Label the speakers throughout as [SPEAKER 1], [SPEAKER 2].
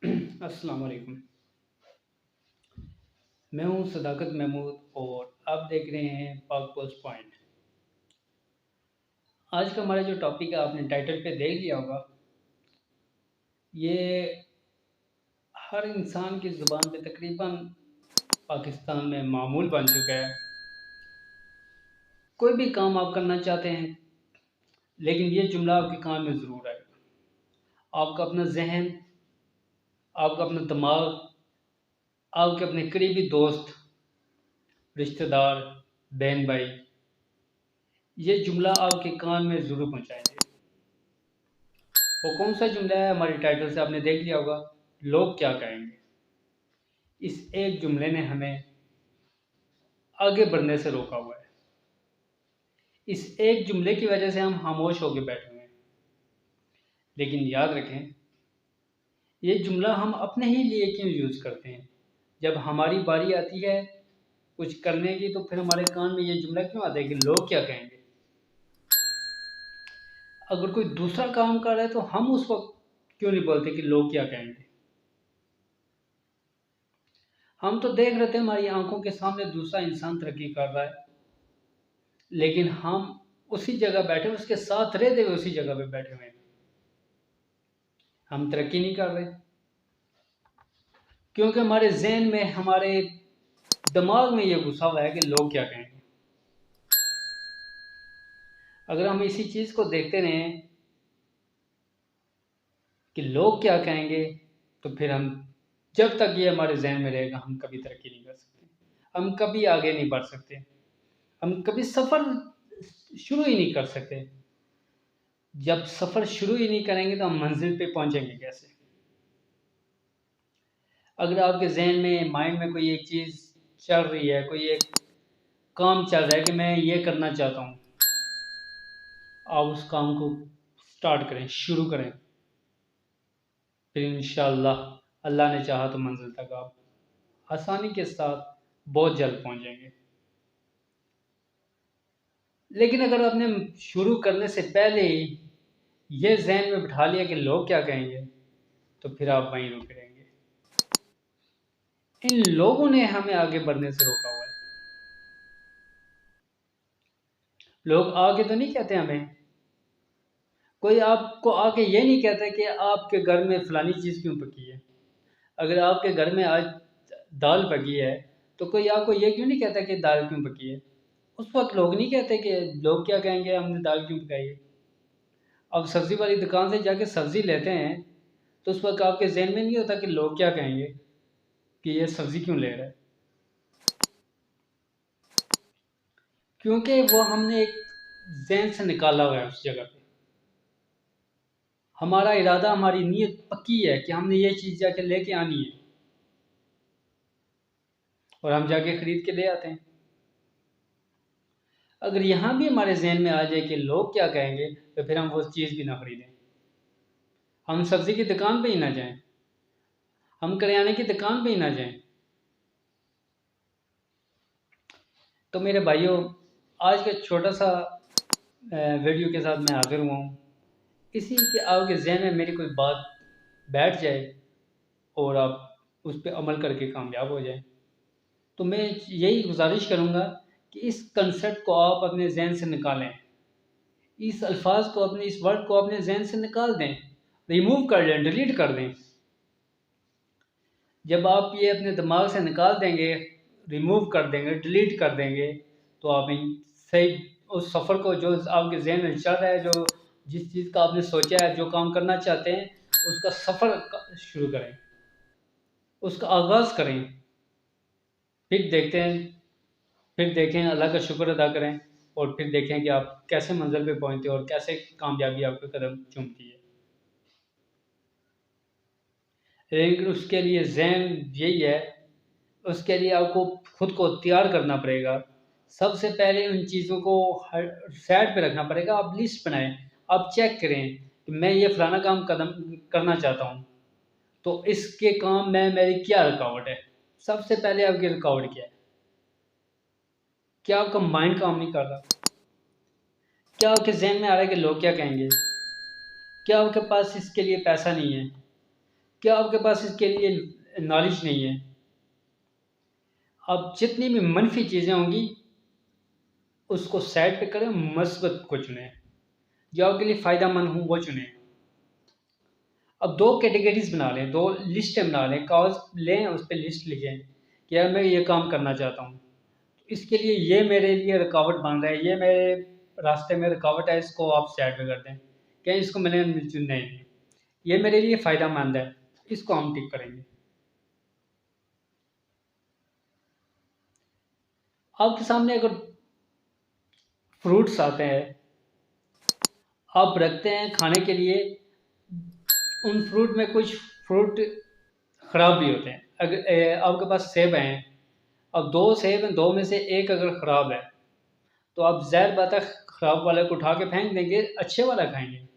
[SPEAKER 1] अस्सलाम वालेकुम। मैं हूँ सदाकत महमूद और आप देख रहे हैं पाक पोस्ट पॉइंट। आज का हमारा जो टॉपिक है आपने टाइटल पे देख लिया होगा। ये हर इंसान की ज़ुबान पे तकरीबन पाकिस्तान में मामूल बन चुका है। कोई भी काम आप करना चाहते हैं, लेकिन ये जुमला आपके कान में ज़रूर आएगा। आपका अपना ज़हन, आपका अपना दिमाग, आपके अपने करीबी दोस्त, रिश्तेदार, बहन भाई, ये जुमला आपके कान में ज़रूर पहुँचाएँगे। वो कौन सा जुमला है हमारे टाइटल से आपने देख लिया होगा, लोग क्या कहेंगे। इस एक जुमले ने हमें आगे बढ़ने से रोका हुआ है। इस एक जुमले की वजह से हम खामोश होकर बैठे हुए हैं। लेकिन याद रखें, ये जुमला हम अपने ही लिए क्यों यूज़ करते हैं। जब हमारी बारी आती है कुछ करने की तो फिर हमारे कान में ये जुमला क्यों आता है कि लोग क्या कहेंगे। अगर कोई दूसरा काम कर रहा है तो हम उस वक्त क्यों नहीं बोलते कि लोग क्या कहेंगे। हम तो देख रहे थे हमारी आंखों के सामने दूसरा इंसान तरक्की कर रहा है, लेकिन हम उसी जगह बैठे, उसके साथ रहते हुए उसी जगह पे बैठे हुए हैं। हम तरक्की नहीं कर रहे क्योंकि हमारे जहन में, हमारे दिमाग में ये घुसा हुआ है कि लोग क्या कहेंगे। अगर हम इसी चीज़ को देखते रहें कि लोग क्या कहेंगे, तो फिर हम, जब तक ये हमारे जहन में रहेगा, हम कभी तरक्की नहीं कर सकते, हम कभी आगे नहीं बढ़ सकते, हम कभी सफ़र शुरू ही नहीं कर सकते। जब सफ़र शुरू ही नहीं करेंगे तो हम मंजिल पे पहुंचेंगे कैसे। अगर आपके जहन में, माइंड में कोई एक चीज़ चल रही है, कोई एक काम चल रहा है कि मैं ये करना चाहता हूँ, आप उस काम को स्टार्ट करें, शुरू करें। फिर इंशाअल्लाह, अल्लाह ने चाहा तो मंजिल तक आप आसानी के साथ बहुत जल्द पहुंच जाएंगे। लेकिन अगर आपने शुरू करने से पहले ही ये जहन में बिठा लिया कि लोग क्या कहेंगे, तो फिर आप वहीं रुके रहेंगे। इन लोगों ने हमें आगे बढ़ने से रोका हुआ है। लोग आगे तो नहीं कहते हमें, कोई आपको आके ये नहीं कहता कि आपके घर में फलानी चीज़ क्यों पकी है। अगर आपके घर में आज दाल पकी है तो कोई आपको ये क्यों नहीं कहता कि दाल क्यों पकी है। उस वक्त लोग नहीं कहते कि लोग क्या कहेंगे, हमने दाल क्यों पकाई है। अब सब्ज़ी वाली दुकान से जाके सब्ज़ी लेते हैं तो उस वक्त आपके जहन में नहीं होता कि लोग क्या कहेंगे कि ये सब्ज़ी क्यों ले रहा है, क्योंकि वो हमने एक जहन से निकाला हुआ है उस जगह पे। हमारा इरादा, हमारी नीयत पक्की है कि हमने ये चीज़ जाके लेके आनी है, और हम जाके ख़रीद के ले आते हैं। अगर यहाँ भी हमारे जहन में आ जाए कि लोग क्या कहेंगे, तो फिर हम वो चीज़ भी ना खरीदें, हम सब्ज़ी की दुकान पे ही ना जाएं, हम करियाने की दुकान पे ही ना जाएं। तो मेरे भाइयों, आज का छोटा सा वीडियो के साथ मैं हाजिर हुआ हूँ, इसी के आपके जहन में मेरी कोई बात बैठ जाए और आप उस पर अमल करके कामयाब हो जाएं। तो मैं यही गुजारिश करूँगा कि इस कंसेप्ट को आप अपने जहन से निकालें, इस अल्फाज को, अपने इस वर्ड को अपने जहन से निकाल दें, रिमूव कर लें, डिलीट कर दें। जब आप ये अपने दिमाग से निकाल देंगे, रिमूव कर देंगे, डिलीट कर देंगे, तो आप सही उस सफ़र को, जो आपके जहन में चल रहा है, जो जिस चीज़ का आपने सोचा है, जो काम करना चाहते हैं, उसका सफ़र शुरू करें, उसका आगाज़ करें। फिर देखते हैं, फिर देखें, अल्लाह का शुक्र अदा करें, और फिर देखें कि आप कैसे मंजिल पे पहुँचते हैं और कैसे कामयाबी आपके कदम चूमती है। लेकिन उसके लिए ज़हन यही है, उसके लिए आपको खुद को तैयार करना पड़ेगा। सबसे पहले उन चीज़ों को साइड पे रखना पड़ेगा। आप लिस्ट बनाएँ, आप चेक करें कि मैं ये फ़लाना काम कदम करना चाहता हूँ, तो इसके काम में मेरी क्या रुकावट है। सबसे पहले आपकी रुकावट क्या है? क्या आपका माइंड काम नहीं कर रहा? क्या आपके ज़हन में आ रहा है कि लोग क्या कहेंगे? क्या आपके पास इसके लिए पैसा नहीं है? क्या आपके पास इसके लिए नॉलेज नहीं है? अब जितनी भी मनफी चीज़ें होंगी उसको साइड पे करें, मस्बत को चुनें, जो आपके लिए फ़ायदेमंद हो वो चुनें। अब 2 कैटेगरीज़ बना लें, 2 लिस्टें बना लें, कागज़ लें, उस पे लिस्ट लिखें कि यार मैं ये काम करना चाहता हूँ। इसके लिए ये मेरे लिए रुकावट बन रहा है, ये मेरे रास्ते में रुकावट है, इसको आप साइड पे कर दें। क्या इसको मैंने चुनना ही नहीं। ये मेरे लिए फ़ायदेमंद है, इसको हम टिक करेंगे। आपके सामने अगर फ्रूट्स आते हैं, आप रखते हैं खाने के लिए, उन फ्रूट में कुछ फ्रूट ख़राब भी होते हैं। अगर आपके पास सेब हैं, अब 2 सेब हैं, 2 में से 1 अगर ख़राब है, तो आप ज़ाहिर बात है ख़राब वाले को उठा के फेंक देंगे, अच्छे वाला खाएँगे।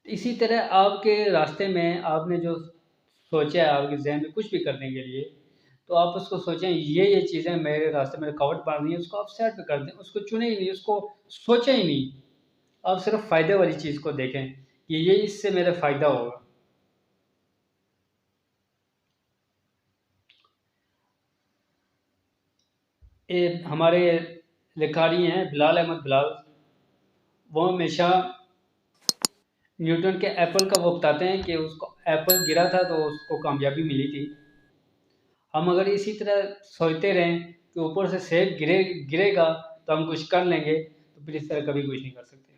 [SPEAKER 1] इसी तरह आपके रास्ते में आपने जो सोचा है आपके ज़हन में कुछ भी करने के लिए, तो आप उसको सोचें ये चीज़ें मेरे रास्ते में रुकावट बन रही है, उसको आप साइड पे कर दें, उसको चुनें ही नहीं, उसको सोचें ही नहीं। आप सिर्फ़ फ़ायदे वाली चीज़ को देखें कि ये इससे मेरा फ़ायदा होगा। हमारे लिखारी हैं बिलाल अहमद बिलाल, वो हमेशा न्यूटन के एप्पल का वो बताते हैं कि उसको एप्पल गिरा था तो उसको कामयाबी मिली थी। हम अगर इसी तरह सोचते रहें कि ऊपर से सेब गिरेगा तो हम कुछ कर लेंगे, तो फिर इस तरह कभी कुछ नहीं कर सकते।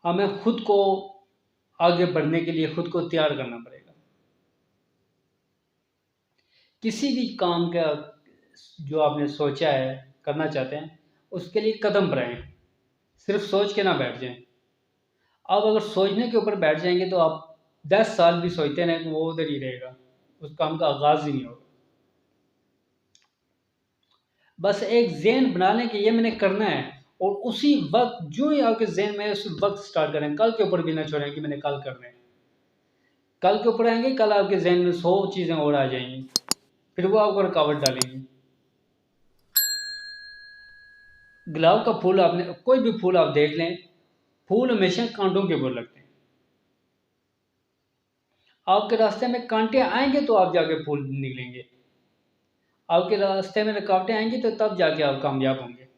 [SPEAKER 1] हमें खुद को आगे बढ़ने के लिए खुद को तैयार करना पड़ेगा। किसी भी काम का जो आपने सोचा है करना चाहते हैं, उसके लिए कदम बढ़ाएं, सिर्फ सोच के ना बैठ जाएं। आप अगर सोचने के ऊपर बैठ जाएंगे तो आप 10 साल भी सोचते रहें तो वो उधर ही रहेगा, उस काम का आगाज़ ही नहीं होगा। बस एक ज़हन बना लें कि ये मैंने करना है, और उसी वक्त जो ही आपके ज़हन में उस वक्त स्टार्ट करें, कल के ऊपर भी ना छोड़ें कि मैंने कल करना है। कल के ऊपर आएंगे, कल आपके ज़हन में 100 चीज़ें और आ जाएंगी, फिर वो आपको रुकावट डालेंगी। गुलाब का फूल, आपने कोई भी फूल आप देख लें, फूल हमेशा कांटों के ऊपर लगते हैं। आपके रास्ते में कांटे आएंगे तो आप जाके फूल निकलेंगे, आपके रास्ते में रुकावटें आएंगी तो तब जाके आप कामयाब होंगे।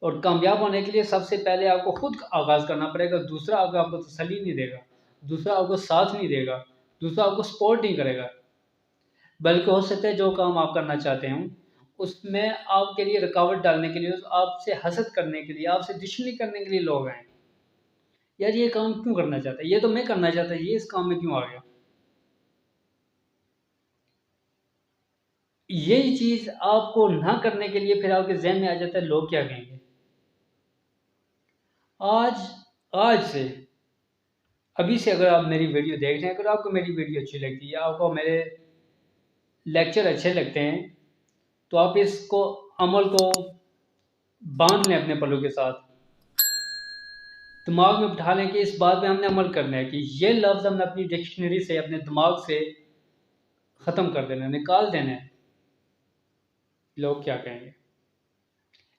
[SPEAKER 1] और कामयाब होने के लिए सबसे पहले आपको खुद आगाज़ करना पड़ेगा। दूसरा आपको तसल्ली नहीं देगा, दूसरा आपको साथ नहीं देगा, दूसरा आपको सपोर्ट नहीं करेगा। बल्कि हो सकता है जो काम आप करना चाहते हों, उसमें आपके लिए रुकावट डालने के लिए, आपसे हसद करने के लिए, आपसे दुश्मनी करने के लिए लोग आएँ। यार ये काम क्यों करना चाहता है? ये तो मैं करना चाहता, ये इस काम में क्यों आ गया? यही चीज़ आपको ना करने के लिए फिर आपके ज़हन में आ जाता है लोग क्या कहेंगे? आज आज से, अभी से अगर आप मेरी वीडियो देख रहे हैं, अगर आपको मेरी वीडियो अच्छी लगती है, आपको मेरे लेक्चर अच्छे लगते हैं, तो आप इसको अमल को बाँध लें अपने पलों के साथ। दिमाग में बिठा लें कि इस बात पे हमने अमल करना है कि ये लफ्ज़ हमने अपनी डिक्शनरी से, अपने दिमाग से ख़त्म कर देना है, निकाल देना है। लोग क्या कहेंगे?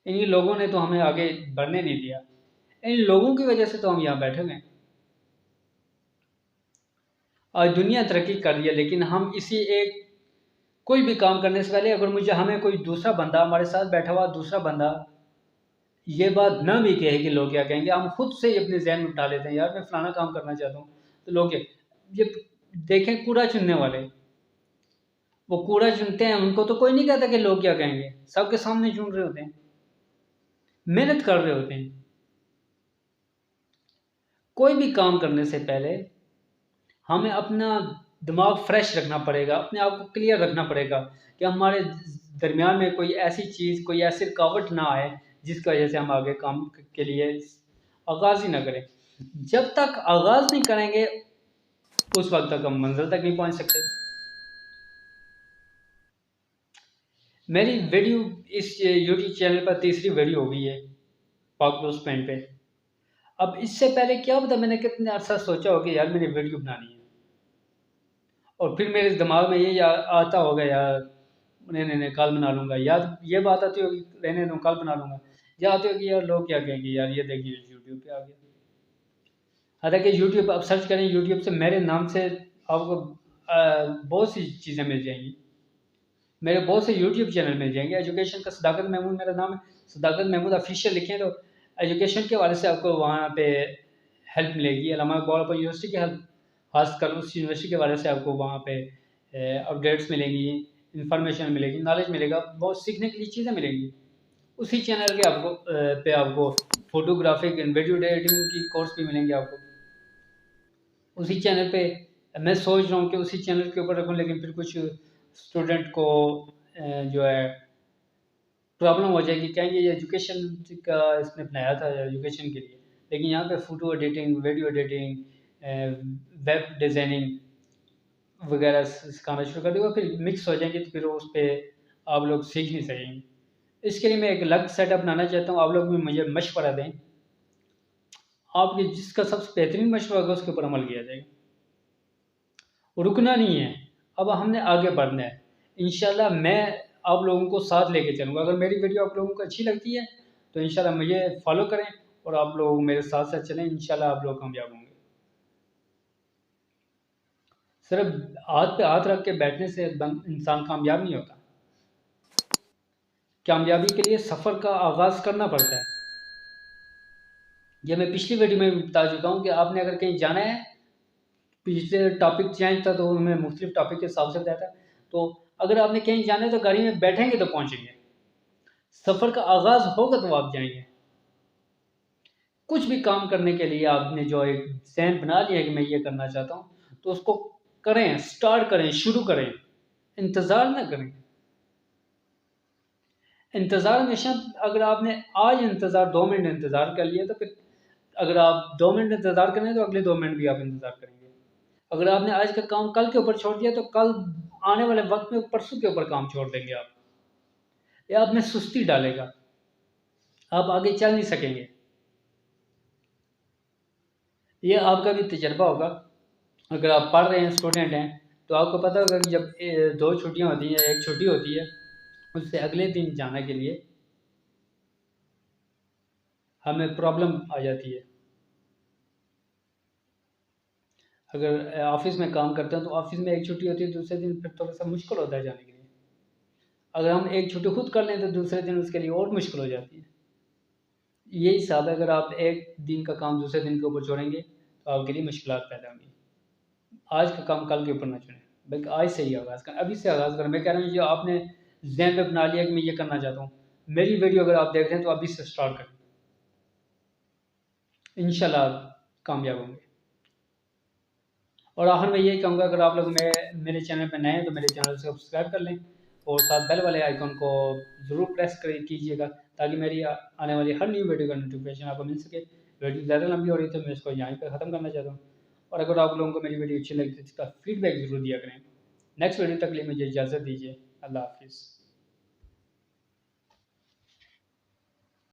[SPEAKER 1] इन्हीं लोगों ने तो हमें आगे बढ़ने नहीं दिया। इन लोगों की वजह से तो हम यहाँ बैठे हुए हैं। आज दुनिया तरक्की कर रही है, लेकिन हम इसी एक कोई भी काम करने से पहले अगर हमें कोई दूसरा बंदा, हमारे साथ बैठा हुआ दूसरा बंदा ये बात ना भी कहे कि लोग क्या कहेंगे, हम खुद से ही अपने ज़हन में बिठा लेते हैं, यार मैं फलाना काम करना चाहता हूँ, तो लोग क्या, ये देखें कूड़ा चुनने वाले, वो कूड़ा चुनते हैं, उनको तो कोई नहीं कहता कि लोग क्या कहेंगे, सबके सामने चुन रहे होते हैं, मेहनत कर रहे होते हैं। कोई भी काम करने से पहले हमें अपना दिमाग फ्रेश रखना पड़ेगा, अपने आप को क्लियर रखना पड़ेगा कि हमारे दरमियान में कोई ऐसी चीज़, कोई ऐसी रुकावट ना आए जिसकी वजह से हम आगे काम के लिए आगाज़ ही ना करें। जब तक आगाज़ नहीं करेंगे उस वक्त तक हम मंजिल तक नहीं पहुंच सकते। मेरी वीडियो इस यूट्यूब चैनल पर तीसरी वीडियो हो गई है पाक दोस्त पेंट पे। अब इससे पहले क्या पता मैंने कितने अरसा सोचा हो कि यार मैंने वीडियो बनानी है, और फिर मेरे दिमाग में ये आता होगा यार नहीं नहीं नहीं कल बना लूँगा, याद ये बात आती होगी रहने दूँ कल बना लूँगा। जाते हो कि यार लोग क्या कहेंगे, यार ये देखिए यूट्यूब पे आ गया। हालांकि यूट्यूब आप सर्च करें, यूट्यूब से मेरे नाम से आपको बहुत सी चीज़ें मिल जाएंगी। मेरे बहुत से यूट्यूब चैनल मिल जाएंगे। एजुकेशन का सदाकत महमूद मेरा नाम है, सदाकत महमूद ऑफिशियल लिखें तो एजुकेशन के हवाले से आपको वहाँ पे हेल्प मिलेगी। अल्लामा इकबाल ओपन यूनिवर्सिटी की हेल्प, खासकर उस यूनिवर्सिटी के हवाले से आपको वहाँ पे अपडेट्स मिलेंगी, इंफॉर्मेशन मिलेगी, नॉलेज मिलेगा, बहुत सीखने के लिए चीज़ें मिलेंगी। उसी चैनल के आपको पे आपको फोटोग्राफिक एंड वीडियो एडिटिंग की कोर्स भी मिलेंगे आपको उसी चैनल पे। मैं सोच रहा हूँ कि उसी चैनल के ऊपर रखूँ, लेकिन फिर कुछ स्टूडेंट को जो है प्रॉब्लम हो जाएगी, कहेंगे ये एजुकेशन का इसने बनाया था एजुकेशन के लिए, लेकिन यहाँ पे photo editing, video editing, web designing वगैरह सिखाना शुरू कर देगा। फिर मिक्स हो जाएंगे तो फिर उस पर आप लोग सीख नहीं सकेंगे। इसके लिए मैं एक अलग सेटअप बनाना चाहता हूँ। आप लोग भी मुझे मशवरा दें, आपके जिसका सबसे बेहतरीन मशवरा होगा उसके ऊपर अमल किया जाएगा। रुकना नहीं है, अब हमने आगे बढ़ना है। इंशाल्लाह मैं आप लोगों को साथ लेके चलूँगा। अगर मेरी वीडियो आप लोगों को अच्छी लगती है तो इंशाल्लाह मुझे फॉलो करें और आप लोग मेरे साथ साथ चलें। इंशाल्लाह आप लोग कामयाब होंगे। सिर्फ हाथ पे हाथ रख के बैठने से इंसान कामयाब नहीं होता। कामयाबी के लिए सफ़र का आगाज़ करना पड़ता है। ये मैं पिछली वीडियो में भी बता चुका हूँ कि आपने अगर कहीं जाना है, पिछले टॉपिक चेंज था तो मैं मुख्तलिफ टॉपिक के हिसाब से बताया था। तो अगर आपने कहीं जाना है तो गाड़ी में बैठेंगे तो पहुँचेंगे। सफ़र का आगाज़ होगा तो आप जाएंगे। कुछ भी काम करने के लिए आपने जो एक ज़हन बना लिया कि मैं ये करना चाहता हूँ, तो उसको करें, स्टार्ट करें, शुरू करें, इंतज़ार ना करें। इंतज़ार हमेशा, अगर आपने आज इंतज़ार 2 मिनट इंतज़ार कर लिया तो फिर अगर आप 2 मिनट इंतज़ार करें तो अगले 2 मिनट भी आप इंतज़ार करेंगे। अगर आपने आज का काम कल के ऊपर छोड़ दिया तो कल आने वाले वक्त में परसों के ऊपर काम छोड़ देंगे आप। ये आप में सुस्ती डालेगा, आप आगे चल नहीं सकेंगे। ये आपका भी तजर्बा होगा। अगर आप पढ़ रहे हैं, स्टूडेंट हैं, तो आपको पता होगा कि जब 2 छुट्टियाँ होती हैं, एक छुट्टी होती है, उससे अगले दिन जाने के लिए हमें प्रॉब्लम आ जाती है। अगर ऑफिस में काम करते हैं तो ऑफिस में एक छुट्टी होती है, दूसरे दिन फिर थोड़ा सा मुश्किल होता है जाने के लिए। अगर हम एक छुट्टी खुद कर लें तो दूसरे दिन उसके लिए और मुश्किल हो जाती है। यही हिसाब है, अगर आप एक दिन का काम दूसरे दिन के ऊपर छोड़ेंगे तो आपके लिए मुश्किलात पैदा होंगी। आज का काम कल के ऊपर ना चुनें, बल्कि आज से ही आगाज़ करें, अभी से आगाज़ करें। मैं कह रहा हूँ जो आपने ज़हन में बना लिया कि मैं ये करना चाहता हूँ, मेरी वीडियो अगर आप देख रहे हैं तो अभी से स्टार्ट करें, इंशाल्लाह आप कामयाब होंगे। और आखिर में यही कहूँगा, अगर आप लोग मेरे चैनल पर नए हैं तो मेरे चैनल से सब्सक्राइब कर लें और साथ बेल वाले आइकन को ज़रूर प्रेस कीजिएगा, ताकि मेरी आने वाली हर न्यू वीडियो का नोटिफिकेशन आपको मिल सके। वीडियो ज़्यादा लंबी हो रही है तो मैं इसको यहीं पर ख़त्म करना चाहता हूँ। और अगर आप लोगों को मेरी वीडियो अच्छी लगी तो इसका फीडबैक ज़रूर दिया करें। नेक्स्ट वीडियो तक के लिए मुझे इजाज़त दीजिए। अल्लाह हाफ़िज़।